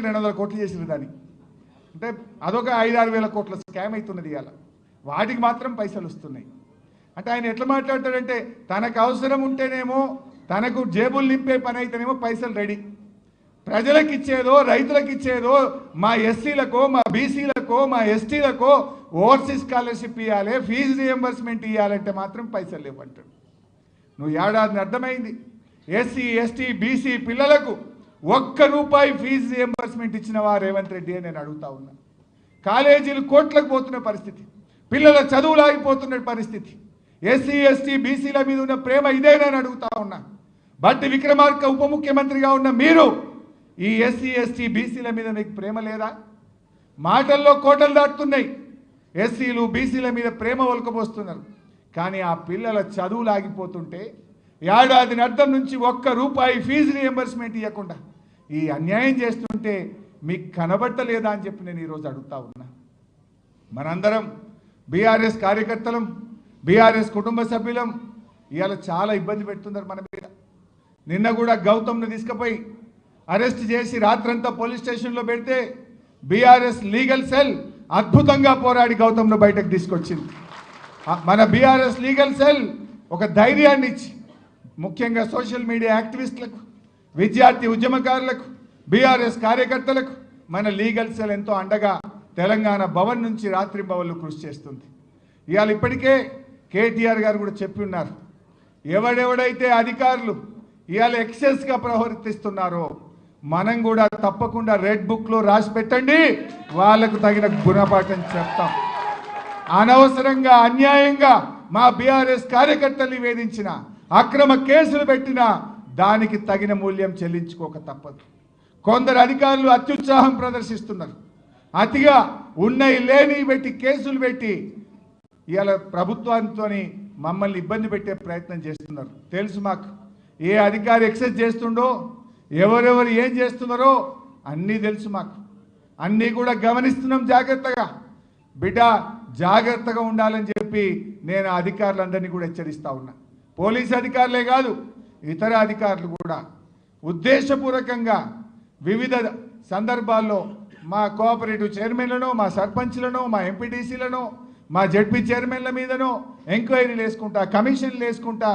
200 కోట్లు చేసిన దాన్ని అంటే అదొక 5-6 వేల కోట్ల స్కామ్ అవుతున్నది ఇవాళ. వాటికి మాత్రం పైసలు వస్తున్నాయి. అంటే ఆయన ఎట్లా మాట్లాడతాడంటే తనకు అవసరం ఉంటేనేమో తనకు జేబులు నింపే పని అయితేనేమో పైసలు రెడీ, ప్రజలకు ఇచ్చేదో రైతులకు ఇచ్చేదో మా ఎస్సీలకో మా బీసీలకో మా ఎస్టీలకో ఓవర్సీస్ స్కాలర్షిప్ ఇవ్వాలి, ఫీజు రియంబర్స్మెంట్ ఇవ్వాలంటే మాత్రం పైసలు లేవంటాడు. నువ్వు ఏడాదిని అర్థమైంది. ఎస్సీ ఎస్టీ బీసీ పిల్లలకు ₹1 ఫీజు రియంబర్స్మెంట్ ఇచ్చినవా రేవంత్ రెడ్డి అని నేను అడుగుతా ఉన్నా. కాలేజీలు కోట్లకు పోతున్న పరిస్థితి, పిల్లల చదువులు ఆగిపోతున్న పరిస్థితి, ఎస్సీ ఎస్టీ బీసీల మీద ఉన్న ప్రేమ ఇదేనని అడుగుతా ఉన్నా. బట్టి విక్రమార్క ఉప ముఖ్యమంత్రిగా ఉన్న మీరు ఈ ఎస్సీ ఎస్టీ బీసీల మీద మీకు ప్రేమ లేదా? మాటల్లో కోటలు దాటుతున్నాయి. ఎస్సీలు బీసీల మీద ప్రేమ ఒలకపోస్తున్నారు. కానీ ఆ పిల్లల చదువులు ఆగిపోతుంటే ఏడాదిని అర్థం నుంచి ₹1 ఫీజు రియంబర్స్మెంట్ ఇవ్వకుండా ఈ అన్యాయం చేస్తుంటే మీకు కనబట్టలేదా అని చెప్పి నేను ఈరోజు అడుగుతా ఉన్నా. మనందరం బీఆర్ఎస్ కార్యకర్తలం, బీఆర్ఎస్ కుటుంబ సభ్యులం ఇవాళ చాలా ఇబ్బంది పెడుతున్నారు మన మీద. నిన్న కూడా గౌతమ్ను తీసుకుపోయి అరెస్ట్ చేసి రాత్రంతా పోలీస్ స్టేషన్లో పెడితే బీఆర్ఎస్ లీగల్ సెల్ అద్భుతంగా పోరాడి గౌతమ్ను బయటకు తీసుకొచ్చింది. మన బీఆర్ఎస్ లీగల్ సెల్ ఒక ధైర్యాన్ని ఇచ్చి ముఖ్యంగా సోషల్ మీడియా యాక్టివిస్టులకు, విద్యార్థి ఉద్యమకారులకు, బీఆర్ఎస్ కార్యకర్తలకు మన లీగల్ సెల్ ఎంతో అండగా తెలంగాణ భవన్ నుంచి రాత్రి భవన్లు కృషి చేస్తుంది. ఇవాళ ఇప్పటికే కేటీఆర్ గారు కూడా చెప్పి ఉన్నారు, ఎవడెవడైతే అధికారులు ఇవాళ ఎక్సెస్గా ప్రవర్తిస్తున్నారో మనం కూడా తప్పకుండా రెడ్ బుక్లో రాసి పెట్టండి, వాళ్ళకు తగిన గుణపాఠం చెప్తాం. అనవసరంగా అన్యాయంగా మా బీఆర్ఎస్ కార్యకర్తల్ని వేధించిన, అక్రమ కేసులు పెట్టిన దానికి తగిన మూల్యం చెల్లించుకోక తప్పదు. కొందరు అధికారులు అత్యుత్సాహం ప్రదర్శిస్తున్నారు. అతిగా ఉన్నాయి లేని పెట్టి కేసులు పెట్టి ఇవాళ ప్రభుత్వంతో మమ్మల్ని ఇబ్బంది పెట్టే ప్రయత్నం చేస్తున్నారు. తెలుసు మాకు ఏ అధికారి ఎక్సెస్ చేస్తుండో, ఎవరెవరు ఏం చేస్తున్నారో అన్నీ తెలుసు మాకు. అన్నీ కూడా గమనిస్తున్నాం జాగ్రత్తగా. బిడ్డ జాగ్రత్తగా ఉండాలని చెప్పి నేను అధికారులందరినీ కూడా హెచ్చరిస్తా ఉన్నా. పోలీస్ అధికారులే కాదు, ఇతర అధికారులు కూడా ఉద్దేశపూర్వకంగా వివిధ సందర్భాల్లో మా కోఆపరేటివ్ చైర్మన్లను, మా సర్పంచ్లను, మా ఎంపీటీసీలను, మా జడ్పీ చైర్మన్ల మీదనో ఎంక్వైరీలు వేసుకుంటా, కమిషన్లు వేసుకుంటా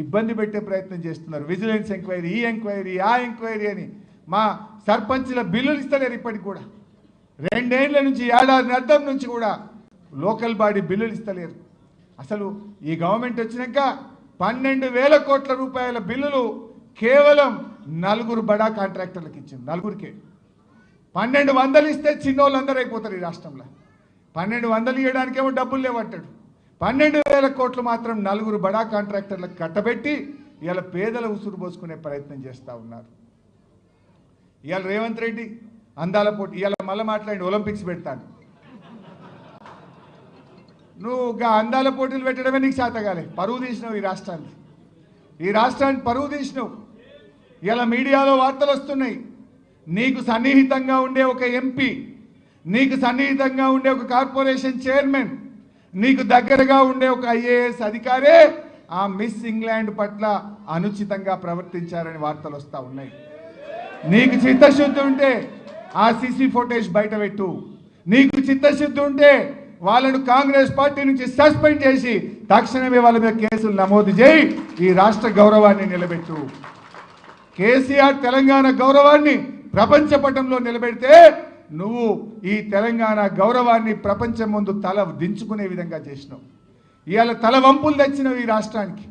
ఇబ్బంది పెట్టే ప్రయత్నం చేస్తున్నారు. విజిలెన్స్ ఎంక్వైరీ, ఈ ఎంక్వైరీ, ఆ ఎంక్వైరీ అని మా సర్పంచ్ల బిల్లులు ఇస్తలేరు. ఇప్పటికి కూడా 2 ఏళ్ల నుంచి, ఏడాది అర్థం నుంచి కూడా లోకల్ బాడీ బిల్లులు ఇస్తలేరు. అసలు ఈ గవర్నమెంట్ వచ్చినాక 12,000 కోట్ల రూపాయల బిల్లులు కేవలం 4 బడా కాంట్రాక్టర్లకు ఇచ్చింది. 4కే 1,200 ఇస్తే చిన్నోళ్ళందరూ అయిపోతారు ఈ రాష్ట్రంలో. 1,200 ఇవ్వడానికేమో డబ్బులు లేవంటాడు. 12,000 కోట్లు మాత్రం 4 బడా కాంట్రాక్టర్లకు కట్టబెట్టి ఇవాళ పేదల ఉసురు పోసుకునే ప్రయత్నం చేస్తూ ఉన్నారు. ఇవాళ రేవంత్ రెడ్డి అందాల పోటీ ఇవాళ మళ్ళీ మాట్లాడి ఒలింపిక్స్ పెడతాను. నువ్వు అందాల పోటీలు పెట్టడమే నీకు శాతగాలే. పరువు తీసినావు ఈ రాష్ట్రాన్ని పరువు తీసినావు. ఇలా మీడియాలో వార్తలు వస్తున్నాయి. నీకు సన్నిహితంగా ఉండే ఒక ఎంపీ, నీకు సన్నిహితంగా ఉండే ఒక కార్పొరేషన్ చైర్మన్, నీకు దగ్గరగా ఉండే ఒక ఐఏఎస్ అధికారే ఆ మిస్ ఇంగ్లాండ్ పట్ల అనుచితంగా ప్రవర్తించారని వార్తలు వస్తూ ఉన్నాయి. నీకు చిత్తశుద్ధి ఉంటే ఆ సీసీ ఫుటేజ్ బయట పెట్టు. నీకు చిత్తశుద్ధి ఉంటే వాళ్ళను కాంగ్రెస్ పార్టీ నుంచి సస్పెండ్ చేసి తక్షణమే వాళ్ళ మీద కేసులు నమోదు చేయి. ఈ రాష్ట్ర గౌరవాన్ని నిలబెట్టు. కేసీఆర్ తెలంగాణ గౌరవాన్ని ప్రపంచ పటంలో నిలబెడితే నువ్వు ఈ తెలంగాణ గౌరవాన్ని ప్రపంచం ముందు తల దించుకునే విధంగా చేసినావు. ఇవాళ తల వంపులు తెచ్చినావు ఈ రాష్ట్రానికి.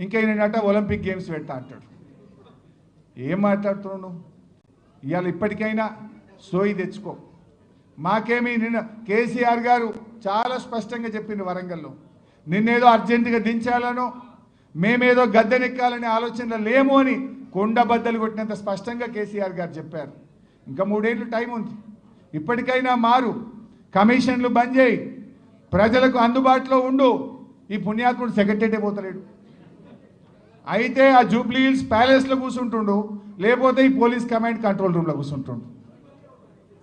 ఇంకా ఈయనట ఒలింపిక్ గేమ్స్ పెడతా అంటాడు. ఏం మాట్లాడుతున్నావు నువ్వు? ఇవాళ ఇప్పటికైనా సోయి తెచ్చుకో. మాకేమీ నిన్న కేసీఆర్ గారు చాలా స్పష్టంగా చెప్పింది వరంగల్లో, నిన్నేదో అర్జెంటుగా దించాలనో మేమేదో గద్దెనెక్కాలనే ఆలోచనలో లేము అని కొండబద్దలు కొట్టినంత స్పష్టంగా కేసీఆర్ గారు చెప్పారు. ఇంకా 3 ఏళ్ళు టైం ఉంది. ఇప్పటికైనా మారు, కమిషన్లు బంద్ చేయి, ప్రజలకు అందుబాటులో ఉండు. ఈ పుణ్యాత్ముడు సెక్రటరీ పోతలేడు. అయితే ఆ జూబ్లీ హిల్స్ ప్యాలెస్లో కూర్చుంటుండు, లేకపోతే ఈ పోలీస్ కమాండ్ కంట్రోల్ రూమ్లో కూర్చుంటుండు.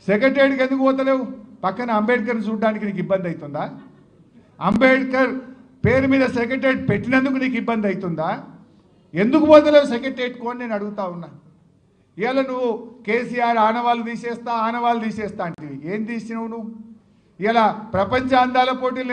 సెక్రటరీకి ఎందుకు పోతలేవు? పక్కన అంబేద్కర్ని చూడడానికి నీకు ఇబ్బంది అవుతుందా? అంబేద్కర్ పేరు మీద సెక్రటరీ పెట్టినందుకు నీకు ఇబ్బంది అవుతుందా? ఎందుకు పోతలేవు సెక్రటరీకి అని నేను అడుగుతా ఉన్నా. ఇవాళ నువ్వు కేసీఆర్ ఆనవాళ్ళు తీసేస్తా అంటివి. ఏం తీసినావు నువ్వు? ఇలా ప్రపంచ అందాల పోటీలు